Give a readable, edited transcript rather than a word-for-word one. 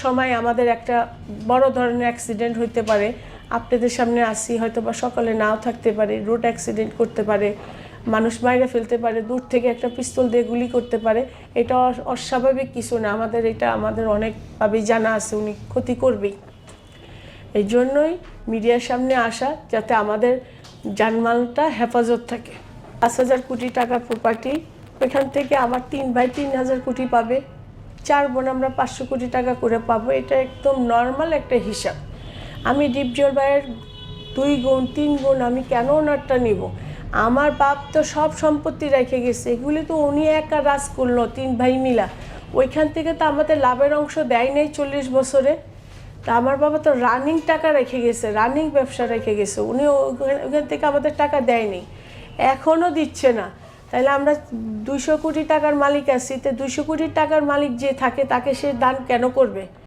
সময় আমাদের একটা বড় ধরনের অ্যাক্সিডেন্ট হইতে পারে, আপনাদের সামনে আসি হয়তো বা সকালে নাও থাকতে পারে, রোড অ্যাক্সিডেন্ট করতে পারে, মানুষ মাইরে ফেলতে পারে, দূর থেকে একটা পিস্তল দিয়ে গুলি করতে পারে। এটা অস্বাভাবিক কিছু না, এটা আমাদের অনেকভাবেই জানা আছে উনি ক্ষতি করবেই। এই জন্যই মিডিয়ার সামনে আসা, যাতে আমাদের জানমালটা হেফাজত থাকে। 5,000 কোটি টাকার প্রপার্টি, ওইখান থেকে আমার 3 ভাই 3,000 কোটি পাবে, 4 বোন আমরা 500 কোটি টাকা করে পাবো। এটা একদম নর্মাল একটা হিসাব। আমি ডিপজল ভাইয়ের 2 গুণ 3 গুণ আমি কেন ওনারটা নিব? আমার বাপ তো সব সম্পত্তি রেখে গেছে, এগুলি তো উনি একা রাজ করলো 3 ভাই মিলা। ওইখান থেকে তো আমাদের লাভের অংশ দেয় নাই 40 বছরে। তা আমার বাবা তো রানিং টাকা রেখে গেছে, রানিং ব্যবসা রেখে গেছে, উনি ওখান থেকে আমাদের টাকা দেয়নি, এখনও দিচ্ছে না। তাহলে আমরা 200 কোটি টাকার মালিক আছি, তো 200 কোটি টাকার মালিক যে থাকে তাকে সে দান কেন করবে?